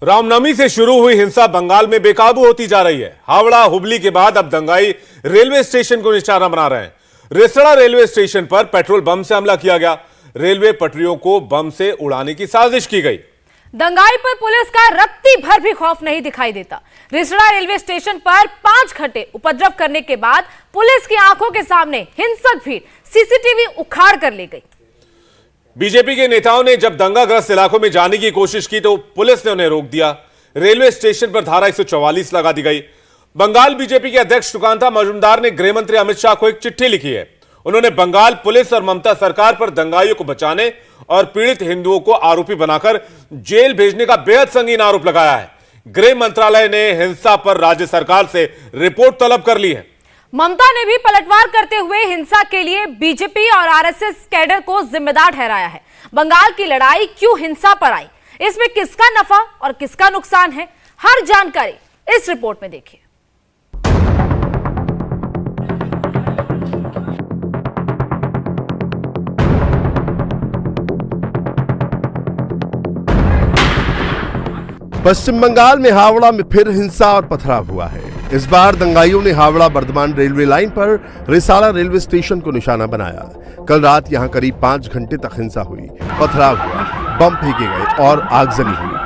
रामनवमी से शुरू हुई हिंसा बंगाल में बेकाबू होती जा रही है। हावड़ा हुबली के बाद अब दंगाई रेलवे स्टेशन को निशाना बना रहे हैं। रिसड़ा रेलवे स्टेशन पर पेट्रोल बम से हमला किया गया। रेलवे पटरियों को बम से उड़ाने की साजिश की गई। दंगाई पर पुलिस का रत्ती भर भी खौफ नहीं दिखाई देता। रिसड़ा रेलवे स्टेशन पर 5 घंटे उपद्रव करने के बाद पुलिस की आंखों के सामने हिंसक भीड़ सीसीटीवी उखाड़ कर ले गई। बीजेपी के नेताओं ने जब दंगाग्रस्त इलाकों में जाने की कोशिश की तो पुलिस ने उन्हें रोक दिया। रेलवे स्टेशन पर धारा 144 लगा दी गई। बंगाल बीजेपी के अध्यक्ष सुकांता मजूमदार ने गृह मंत्री अमित शाह को एक चिट्ठी लिखी है। उन्होंने बंगाल पुलिस और ममता सरकार पर दंगाइयों को बचाने और पीड़ित हिंदुओं को आरोपी बनाकर जेल भेजने का बेहद संगीन आरोप लगाया है। गृह मंत्रालय ने हिंसा पर राज्य सरकार से रिपोर्ट तलब कर ली है। ममता ने भी पलटवार करते हुए हिंसा के लिए बीजेपी और आरएसएस कैडर को जिम्मेदार ठहराया है। बंगाल की लड़ाई क्यों हिंसा पर आई, इसमें किसका नफा और किसका नुकसान है, हर जानकारी इस रिपोर्ट में देखिए। पश्चिम बंगाल में हावड़ा में फिर हिंसा और पथराव हुआ है। इस बार दंगाइयों ने हावड़ा बर्धमान रेलवे लाइन पर रिसाला रेलवे स्टेशन को निशाना बनाया। कल रात यहां करीब 5 घंटे तक हिंसा हुई, पथराव हुआ, बम फेंके गए और आगजनी हुई।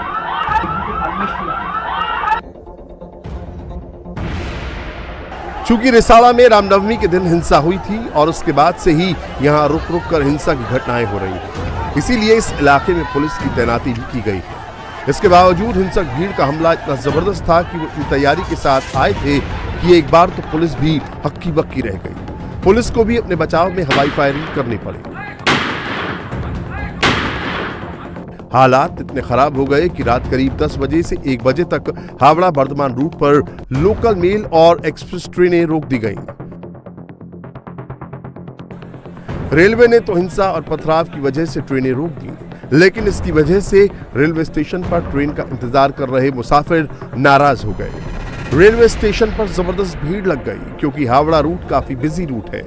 चूंकि रिसाला में रामनवमी के दिन हिंसा हुई थी और उसके बाद से ही यहां रुक रुक कर हिंसा की घटनाएं हो रही हैं, इसीलिए इस इलाके में पुलिस की तैनाती भी की गई है। इसके बावजूद हिंसक भीड़ का हमला इतना जबरदस्त था कि वो इतनी तैयारी के साथ आए थे कि एक बार तो पुलिस भी हक्की बक्की रह गई। पुलिस को भी अपने बचाव में हवाई फायरिंग करनी पड़ी। हालात इतने खराब हो गए कि रात करीब 10 बजे से 1 बजे तक हावड़ा बर्धमान रूट पर लोकल मेल और एक्सप्रेस ट्रेनें रोक दी गईं। रेलवे ने तो हिंसा और पथराव की वजह से ट्रेनें रोक दी, लेकिन इसकी वजह से रेलवे स्टेशन पर ट्रेन का इंतजार कर रहे मुसाफिर नाराज हो गए। रेलवे स्टेशन पर जबरदस्त भीड़ लग गई क्योंकि हावड़ा रूट काफी बिजी रूट है।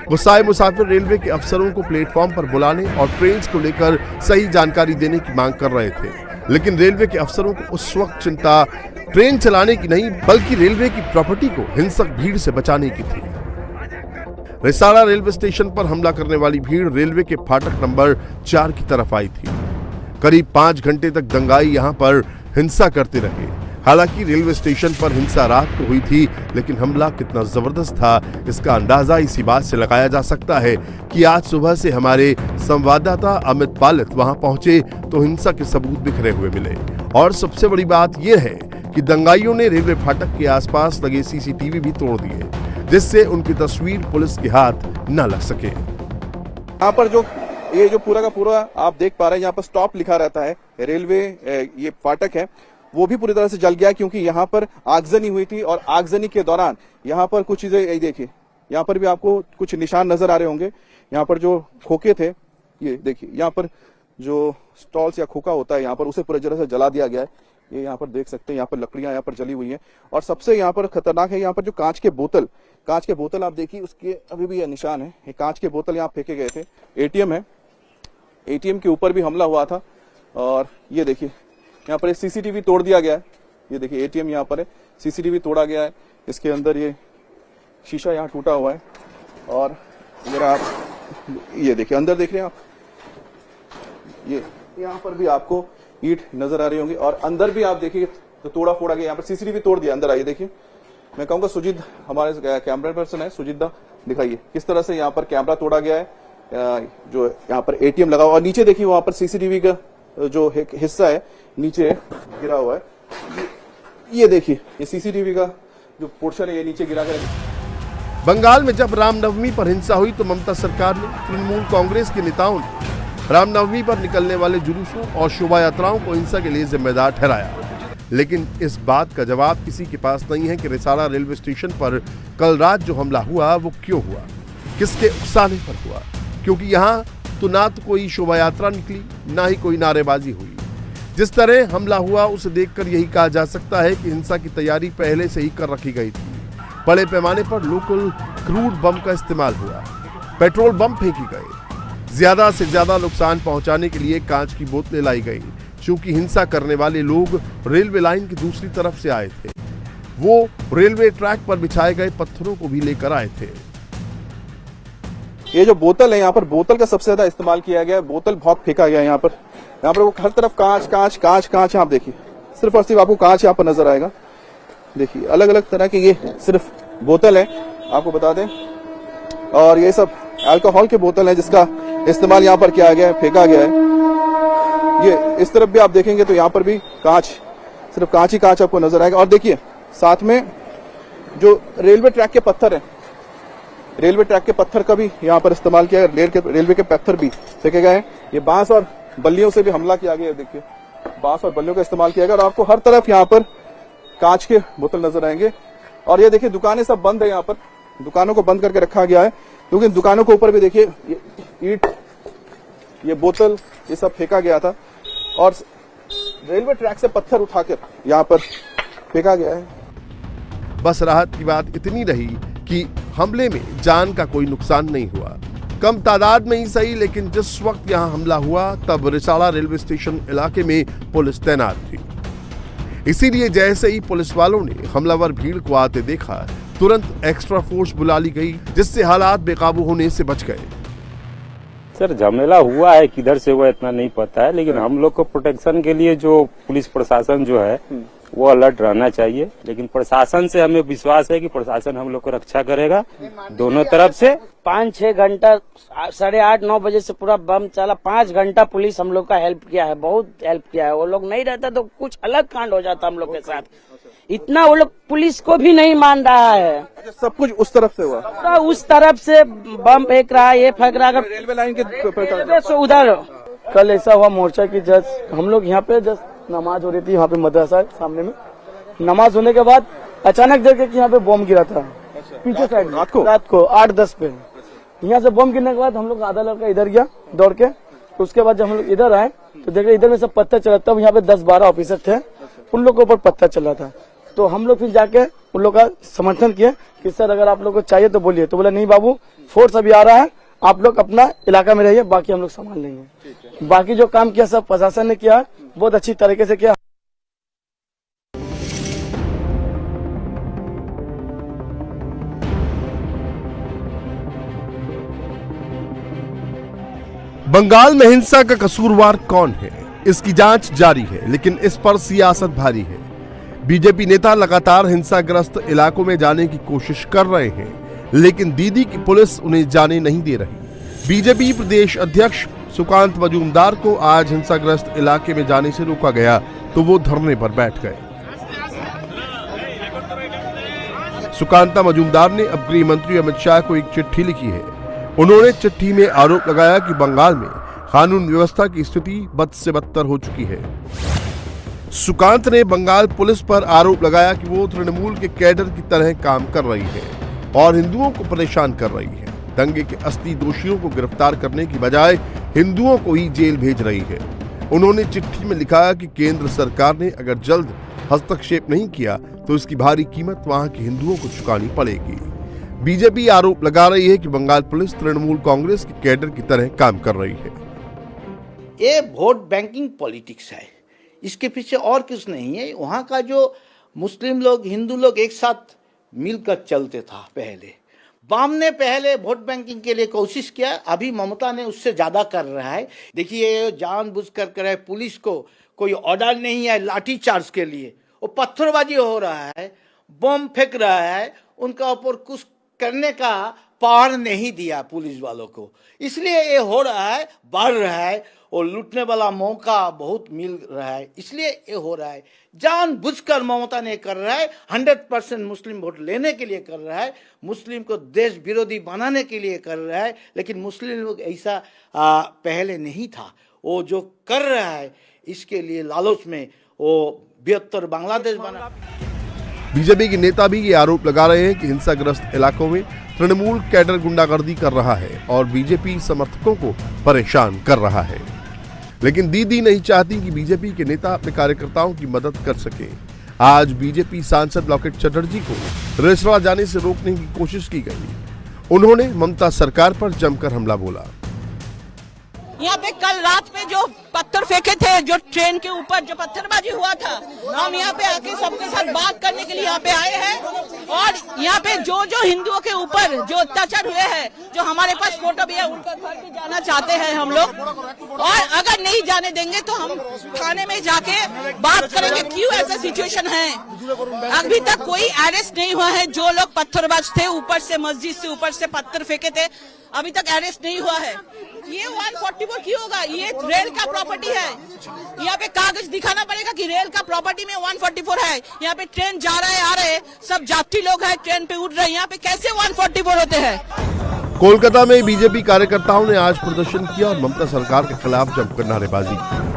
गुस्साए मुसाफिर रेलवे के अफसरों को प्लेटफॉर्म पर बुलाने और ट्रेन को लेकर सही जानकारी देने की मांग कर रहे थे, लेकिन रेलवे के अफसरों को उस वक्त चिंता ट्रेन चलाने की नहीं बल्कि रेलवे की प्रॉपर्टी को हिंसक भीड़ से बचाने की थी। रिसाला रेलवे स्टेशन पर हमला करने वाली भीड़ रेलवे के फाटक नंबर 4 की तरफ आई थी। करीब 5 घंटे तक दंगाई यहां पर हिंसा करते रहे। हालांकि रेलवे स्टेशन पर हिंसा रात को हुई थी, लेकिन हमला कितना जबरदस्त था इसका अंदाजा इसी बात से लगाया जा सकता है कि आज सुबह से हमारे संवाददाता अमित पालित वहां पहुंचे तो हिंसा के सबूत बिखरे हुए मिले। और सबसे बड़ी बात यह है कि दंगाइयों ने रेलवे फाटक के आसपास लगे सीसीटीवी भी तोड़ दिए, जिससे उनकी तस्वीर पुलिस के हाथ न लग सके। यहाँ पर ये जो पूरा का पूरा आप देख पा रहे हैं, यहाँ पर स्टॉप लिखा रहता है, रेलवे ये फाटक है, वो भी पूरी तरह से जल गया क्योंकि यहाँ पर आगजनी हुई थी। और आगजनी के दौरान यहाँ पर कुछ चीजें, यही देखिए, यहाँ पर भी आपको कुछ निशान नजर आ रहे होंगे। यहाँ पर जो खोखे थे, ये देखिए, यहाँ पर जो स्टॉल्स या खोखा होता है, यहाँ पर उसे पूरी तरह से जला दिया गया है। ये यहाँ पर देख सकते हैं, यहाँ पर लकड़ियां यहाँ पर जली हुई हैं। और सबसे यहाँ पर खतरनाक है, यहाँ पर जो कांच के बोतल आप देखिए, उसके अभी भी ये निशान है। ये कांच के बोतल यहाँ फेंके गए थे। एटीएम है, एटीएम के ऊपर भी हमला हुआ था। और ये देखिए, यहाँ पर सीसीटीवी तोड़ दिया गया है। ये देखिए, एटीएम यहाँ पर है, सीसीटीवी तोड़ा गया है। इसके अंदर ये शीशा यहाँ टूटा हुआ है। और अगर आप ये देखिए, अंदर देख रहे हैं आप, ये यहाँ पर भी आपको ईंट नजर आ रही होंगी। और अंदर भी आप देखिए तो तोड़ा फोड़ा गया, यहाँ पर सीसीटीवी तोड़ दिया। अंदर आइए, देखिए, मैं कहूंगा सुजीत हमारे कैमरा पर्सन है, सुजीत दा, दिखाइए किस तरह से यहाँ पर कैमरा तोड़ा गया है, जो यहाँ पर एटीएम लगा हुआ। और नीचे देखिए, वहां पर सीसीटीवी का जो हिस्सा है नीचे गिरा हुआ है। ये देखिए, ये सीसीटीवी का जो पोर्शन है, ये नीचे गिरा कर। बंगाल में जब रामनवमी पर हिंसा हुई तो ममता सरकार ने, तृणमूल कांग्रेस के नेताओं ने रामनवमी पर निकलने वाले जुलूसों और शोभा यात्राओं को हिंसा के लिए जिम्मेदार ठहराया। लेकिन इस बात का जवाब किसी के पास नहीं है कि रिसाला रेलवे स्टेशन पर कल रात जो हमला हुआ वो क्यों हुआ, किसके उकसाने पर हुआ। क्योंकि यहाँ तो ना तो कोई शोभा यात्रा निकली, ना ही कोई नारेबाजी हुई। जिस तरह हमला हुआ उसे देखकर यही कहा जा सकता है कि हिंसा की तैयारी पहले से ही कर रखी गई थी। बड़े पैमाने पर लोकल क्रूड बम का इस्तेमाल हुआ, पेट्रोल बम फेंकी गए, ज्यादा से ज्यादा नुकसान पहुंचाने के लिए कांच की बोतलें लाई गई, चूंकि हिंसा करने वाले लोग रेलवे लाइन की दूसरी तरफ से आए थे। वो रेलवे ट्रैक पर बिछाए गए पत्थरों को भी लेकर आए थे। ये जो बोतल है, यहाँ पर बोतल का सबसे ज्यादा इस्तेमाल किया गया है। बोतल बहुत फेंका गया है यहाँ पर वो हर तरफ कांच कांच कांच कांच। आप देखिए, सिर्फ और सिर्फ आपको कांच यहाँ पर नजर आएगा। देखिए, अलग अलग तरह के ये सिर्फ बोतल है, आपको बता दें। और ये सब अल्कोहल के बोतल है जिसका इस्तेमाल यहाँ पर किया गया है, फेंका गया है। ये इस तरफ भी आप देखेंगे तो यहाँ पर भी कांच, सिर्फ कांच ही कांच आपको नजर आएगा। और देखिए, साथ में जो रेलवे ट्रैक के पत्थर है, रेलवे ट्रैक के पत्थर का भी यहाँ पर इस्तेमाल किया गया। रेलवे के पत्थर भी फेंके गए हैं। ये बांस और बल्लियों से भी हमला किया गया। देखिए, बांस और बल्लियों का इस्तेमाल किया गया। और आपको हर तरफ यहाँ पर कांच के बोतल नजर आएंगे। और ये देखिए, दुकानें सब बंद है। यहाँ पर दुकानों को बंद करके रखा गया है क्योंकि दुकानों के ऊपर भी देखिए ईंट, ये बोतल, ये सब फेंका गया था। और रेलवे ट्रैक से पत्थर उठाकर यहाँ पर फेंका गया है। बस राहत की बात इतनी रही कि हमले में जान का कोई नुकसान नहीं हुआ। कम तादाद में ही सही, लेकिन जिस वक्त यहां हमला हुआ तब रिसाड़ा रेलवे स्टेशन इलाके में पुलिस तैनात थी। इसीलिए जैसे ही पुलिस वालों ने हमलावर भीड़ को आते देखा, तुरंत एक्स्ट्रा फोर्स बुला ली गई, जिससे हालात बेकाबू होने से बच गए। सर, झमेला हुआ है, किधर से हुआ इतना नहीं पता है, लेकिन हम लोग को प्रोटेक्शन के लिए जो पुलिस प्रशासन जो है वो अलर्ट रहना चाहिए। लेकिन प्रशासन से हमें विश्वास है कि प्रशासन हम लोग को रक्षा करेगा दोनों तरफ से। 5-6 घंटा 8:30-9 बजे से पूरा बम चला। 5 घंटा पुलिस हम लोग का हेल्प किया है, बहुत हेल्प किया है। वो लोग नहीं रहता तो कुछ अलग कांड हो जाता हम लोग के साथ। इतना वो लोग पुलिस को भी नहीं मान रहा है। सब कुछ उस तरफ से हुआ, तो उस तरफ से बम फेंक रहा है, ये फेंक रहा है। रेलवे लाइन के उधर कल ऐसा हुआ मोर्चा की जस्ट हम लोग यहाँ पे जस्ट नमाज हो रही थी, यहाँ पे मदरसा सामने में। नमाज होने के बाद अचानक देखे कि यहाँ पे बम गिरा था पीछे साइड में, रात को 8-10 पे। यहाँ से बम गिरने के बाद हम लोग आधा लड़का इधर गया दौड़ के। तो उसके बाद जब हम लोग इधर आए तो देखे इधर में सब पत्थर चला। तब यहाँ पे 10-12 ऑफिसर थे, उन लोग के ऊपर पत्थर चला था। तो हम लोग फिर जाके उन लोग का समर्थन किए कि सर अगर आप लोग को चाहिए तो बोलिए। तो बोला नहीं बाबू, फोर्स अभी आ रहा है, आप लोग अपना इलाका में रहिए, बाकी हम लोग संभाल लेंगे। बाकी जो काम किया सब प्रशासन ने किया, बहुत अच्छी तरीके से किया। बंगाल में हिंसा का कसूरवार कौन है, इसकी जांच जारी है, लेकिन इस पर सियासत भारी है। बीजेपी नेता लगातार हिंसाग्रस्त इलाकों में जाने की कोशिश कर रहे हैं, लेकिन दीदी की पुलिस उन्हें जाने नहीं दे रही। बीजेपी प्रदेश अध्यक्ष सुकांत मजूमदार को आज हिंसाग्रस्त इलाके में जाने से रोका गया तो वो धरने पर बैठ गए। सुकांता मजूमदार ने अब गृह मंत्री अमित शाह को एक चिट्ठी लिखी है। उन्होंने चिट्ठी में आरोप लगाया कि बंगाल में कानून व्यवस्था की स्थिति बद से बदतर हो चुकी है। सुकांत ने बंगाल पुलिस पर आरोप लगाया कि वो तृणमूल के कैडर की तरह काम कर रही है और हिंदुओं को परेशान कर रही है। दंगे के असली दोषियों को गिरफ्तार करने की बजाय हिंदुओं को ही जेल भेज रही है। उन्होंने चिट्ठी में लिखा कि केंद्र सरकार ने अगर जल्द हस्तक्षेप नहीं किया तो इसकी भारी कीमत वहां के हिंदुओं को चुकानी पड़ेगी। बीजेपी आरोप लगा रही है कि बंगाल पुलिस तृणमूल कांग्रेस के कैडर की तरह काम कर रही है। ये वोट बैंकिंग पॉलिटिक्स है, इसके पीछे और कुछ नहीं है। वहाँ का जो मुस्लिम लोग हिंदू लोग एक साथ मिलकर चलते था पहले। वाम ने पहले वोट बैंकिंग के लिए कोशिश किया, अभी ममता ने उससे ज्यादा कर रहा है। देखिए, जानबूझ कर करे, पुलिस को कोई ऑर्डर नहीं है लाठी चार्ज के लिए, वो पत्थरबाजी हो रहा है, बम फेंक रहा है, उनका ऊपर कुछ करने का पावर नहीं दिया पुलिस वालों को, इसलिए ये हो रहा है, बढ़ रहा है और लूटने वाला मौका बहुत मिल रहा है, इसलिए ये हो रहा है। जानबूझकर ममता ने कर रहा है, 100% मुस्लिम वोट लेने के लिए कर रहा है, मुस्लिम को देश विरोधी बनाने के लिए कर रहा है। लेकिन मुस्लिम लोग ऐसा पहले नहीं था। वो जो कर रहा है इसके लिए लालच में वो बेहतर बांग्लादेश बना। बीजेपी के नेता भी ये आरोप लगा रहे हैं कि हिंसाग्रस्त इलाकों में तृणमूल कैडर गुंडागर्दी कर रहा है और बीजेपी समर्थकों को परेशान कर रहा है। लेकिन दीदी नहीं चाहती कि बीजेपी के नेता अपने कार्यकर्ताओं की मदद कर सके। आज बीजेपी सांसद लॉकेट चटर्जी को रेसड़ा जाने से रोकने की कोशिश की गई। उन्होंने ममता सरकार पर जमकर हमला बोला। यहाँ पे कल रात में जो पत्थर फेंके थे, जो ट्रेन के ऊपर जो पत्थरबाजी हुआ था, हम यहाँ पे आके सबके साथ बात करने के लिए यहाँ पे आए हैं। और यहाँ पे जो जो हिंदुओं के ऊपर जो अत्याचार हुए हैं, जो हमारे पास फोटो भी है, उनका घर भी जाना चाहते हैं हम लोग। और अगर नहीं जाने देंगे तो हम थाने में जाके बात करेंगे क्यों ऐसा सिचुएशन है। अभी तक कोई अरेस्ट नहीं हुआ है। जो लोग पत्थरबाज थे, ऊपर से मस्जिद से ऊपर से पत्थर फेंके थे, अभी तक अरेस्ट नहीं हुआ है। ये 144 क्यों होगा? ये रेल का प्रॉपर्टी है। यहाँ पे कागज दिखाना पड़ेगा कि रेल का प्रॉपर्टी में 144 है। यहाँ पे ट्रेन जा रहा है, आ रहे हैं, सब यात्री लोग हैं, ट्रेन पे उड़ रहे हैं, यहाँ पे कैसे 144 होते हैं? कोलकाता में बीजेपी कार्यकर्ताओं ने आज प्रदर्शन किया और ममता सरकार के खिलाफ जमकर नारेबाजी की।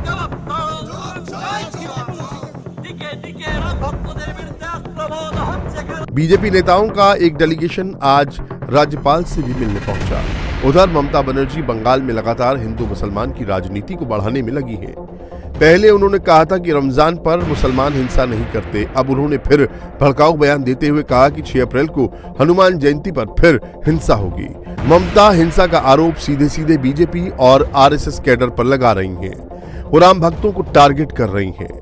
बीजेपी नेताओं का एक डेलीगेशन आज राज्यपाल से भी मिलने पहुंचा। उधर ममता बनर्जी बंगाल में लगातार हिंदू मुसलमान की राजनीति को बढ़ाने में लगी हैं। पहले उन्होंने कहा था कि रमजान पर मुसलमान हिंसा नहीं करते। अब उन्होंने फिर भड़काऊ बयान देते हुए कहा कि 6 अप्रैल को हनुमान जयंती पर फिर हिंसा होगी। ममता हिंसा का आरोप सीधे सीधे बीजेपी और आरएसएस कैडर पर लगा रही हैं। वो राम भक्तों को टारगेट कर रही हैं।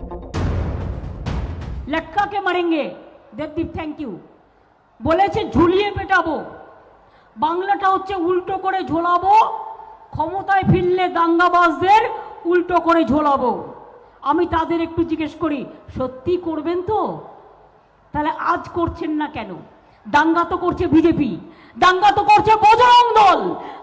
लटका के मरेंगे। देवदीप थैंक यू বলেছে ঝুলিয়ে পেটাবো, বাংলাটা হচ্ছে উল্টো করে ঝোলাবো, ক্ষমতায় ফিরলে দাঙ্গাবাজদের উল্টো করে ঝোলাবো। আমি তাদের একটু জিজ্ঞেস করি, সত্যি করবেন তো? তাহলে আজ করছেন না কেন? দাঙ্গা তো করছে বিজেপি, দাঙ্গা তো করছে বজরং দল,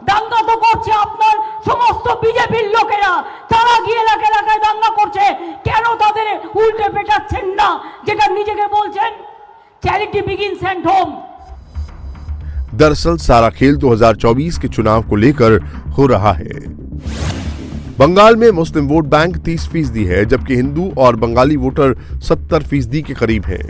দাঙ্গা তো করছে আপনার সমস্ত বিজেপির লোকেরা। তারা গিয়ে এলাকায় এলাকায় দাঙ্গা করছে, কেন তাদের উল্টে পেটাচ্ছেন না? যেটা নিজেকে বলছেন चैरिटी बिगिंस एट होम। दरअसल सारा खेल 2024 के चुनाव को लेकर हो रहा है। बंगाल में मुस्लिम वोट बैंक 30% है, जबकि हिंदू और बंगाली वोटर 70% के करीब हैं।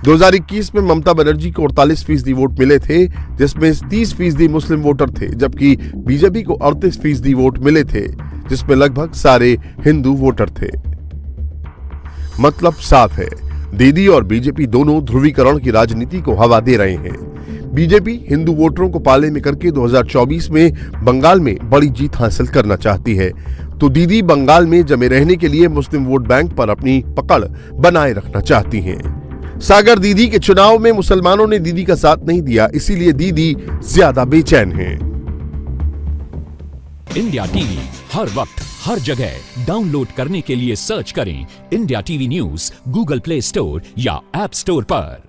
2021 में ममता बनर्जी को 48% वोट मिले थे, जिसमें 30% मुस्लिम वोटर थे, जबकि बीजेपी को 38% वोट मिले थे, जिसमें लगभग सारे हिंदू वोटर थे। मतलब साफ है, दीदी और बीजेपी दोनों ध्रुवीकरण की राजनीति को हवा दे रहे हैं। बीजेपी हिंदू वोटरों को पाले में करके 2024 में बंगाल में बड़ी जीत हासिल करना चाहती है, तो दीदी बंगाल में जमे रहने के लिए मुस्लिम वोट बैंक पर अपनी पकड़ बनाए रखना चाहती हैं। सागर दीदी के चुनाव में मुसलमानों ने दीदी का साथ नहीं दिया, इसीलिए दीदी ज्यादा बेचैन हैं। इंडिया टीवी हर वक्त हर जगह डाउनलोड करने के लिए सर्च करें India TV news Google play store या ऐप स्टोर पर।